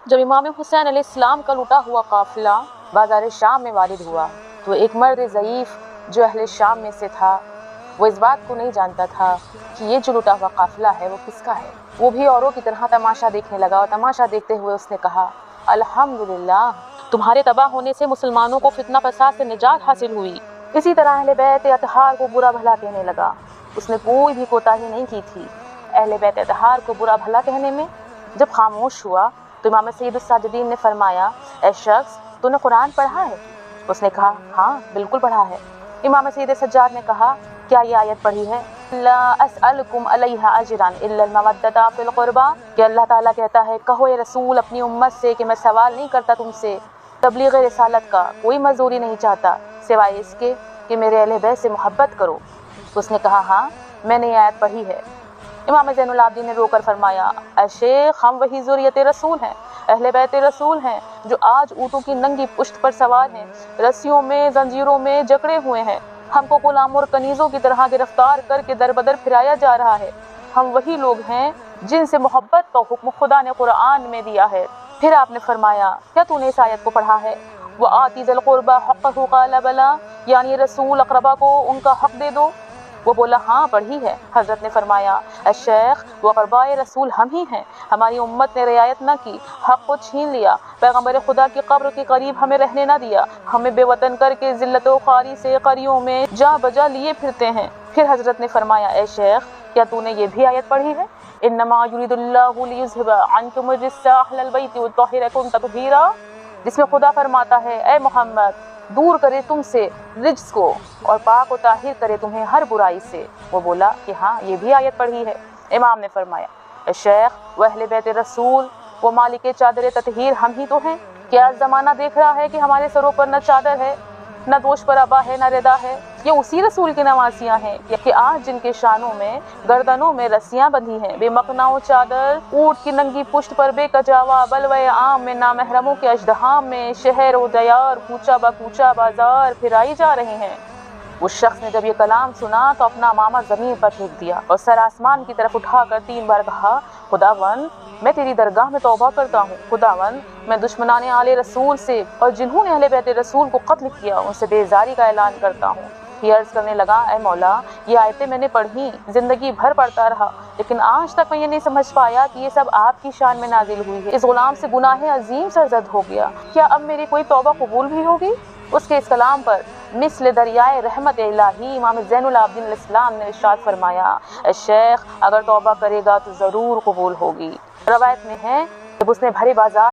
जब इमाम हुसैन अलैहिस्सलाम का लुटा हुआ काफिला बाजार शाम में वारिद हुआ तो एक मर्द ज़ईफ़ जो अहले शाम में से था, वो इस बात को नहीं जानता था कि ये जो लुटा हुआ काफिला है वो किसका है। वो भी औरों की तरह तमाशा देखने लगा और तमाशा देखते हुए उसने कहा, अल्हम्दुलिल्लाह, तुम्हारे तबाह होने से मुसलमानों को फितना फसाद से निजात हासिल हुई। इसी तरह अहले बैत अतहार को बुरा भला कहने लगा। उसने कोई भी कोताही नहीं की थी अहले बैत अतहार को बुरा भला कहने में। जब खामोश हुआ तो इमाम सैयदुस साजिदीन ने फरमाया, ए शख्स, तूने कुरान पढ़ा है? उसने कहा, हाँ बिल्कुल पढ़ा है। इमाम सैयद सज्जाद ने कहा, क्या ये आयत पढ़ी है, ला अस्अलुकुम अलैहा अजरन इल्ला मवद्दता फिल कुर्बा, कि अल्लाह ताला कहता है, कहो ये रसूल अपनी उम्मत से कि मैं सवाल नहीं करता तुमसे तबलीग रिसालत का कोई मजदूरी नहीं चाहता सिवाय इसके कि मेरे अहले बैत से मोहब्बत करो। उसने कहा, हाँ मैंने ये आयत पढ़ी है। इमाम ज़ैनुल आबिदीन ने रोकर फरमाया, ऐ शेख, हम वही ज़ुर्रियत रसूल हैं, अहले बैत रसूल हैं जो आज ऊँटों की नंगी पुश्त पर सवार हैं, रस्सियों में जंजीरों में जकड़े हुए हैं। हमको गुलाम और कनीज़ों की तरह गिरफ्तार करके दर बदर फिराया जा रहा है। हम वही लोग हैं जिनसे मोहब्बत का हुक्म खुदा ने कुरान में दिया है। फिर आपने फरमाया, क्या तूने इस आयत को पढ़ा है, वो आती ज़िल क़ुरबा हक़्क़हु क़ाला बला, यानी रसूल अक़रबा को उनका हक़ दे दो। वो बोला, हाँ पढ़ी है। हज़रत ने फरमाया, अ शेख, वो अक़रबाए रसूल हम ही हैं। हमारी उम्मत ने रियायत न की, हक़ को छीन लिया, पैगम्बर खुदा की कब्र के करीब हमें रहने न दिया, हमें बेवतन करके ज़िल्लत व ख़ारी से क़रियों में जा बजा लिए फिरते हैं। फिर हज़रत ने फरमाया, ए शेख, क्या तूने ये भी आयत पढ़ी है, इन्नमा युरिदुल्लाहु लियुज़हिबा अन्कुम अर्रिज्सा अहलल बैति व युत्तहिरकुम तत्हीरा, जिसमें खुदा फरमाता है, ए मोहम्मद, दूर करे तुमसे रिज्स को और पाक व ताहिर करे तुम्हें हर बुराई से। वो बोला कि हाँ ये भी आयत पढ़ी है। इमाम ने फरमाया, शेख, वह अहले बैत रसूल वो मालिक चादर ततहीर हम ही तो हैं। क्या ज़माना देख रहा है कि हमारे सरों पर न चादर है, न दोष पर अबा है, न रिदा है? ये उसी रसूल की नवासियाँ हैं कि आज जिनके शानों में गर्दनों में रस्सियाँ बंधी हैं, बेमकनाओ चादर ऊँट की नंगी पुश्त पर बेकजावा बलवे आम में नामहरमों के अजदहाम में शहर व दयार कूचा बा कूचा बाजार फिराई जा रहे हैं। उस शख्स ने जब ये कलाम सुना तो अपना मामा ज़मीन पर फेंक दिया और सर आसमान की तरफ उठाकर 3 बार कहा, खुदावन, मैं तेरी दरगाह में तौबा करता हूँ। खुदावन, मैं दुश्मनाने आले रसूल से और जिन्होंने अहले बैत रसूल को कत्ल किया उनसे बेजारी का ऐलान करता हूँ। ये अर्ज़ करने लगा, ए मौला, ये आयतें मैंने पढ़ी, ज़िंदगी भर पढ़ता रहा, लेकिन आज तक मैं ये नहीं समझ पाया कि ये सब आपकी शान में नाजिल हुई है। इस गुलाम से गुनाह अजीम सरजद हो गया, क्या अब मेरी कोई तौबा कबूल भी होगी? उसके इस कलाम पर मिस्ल दरियाए रहमत इलाही इमाम ज़ैनुल आबिदीन अलैहिस्सलाम ने इरशाद फरमाया, शेख, अगर तौबा करेगा तो ज़रूर कबूल होगी। रवायत में है जब उसने भरे बाजार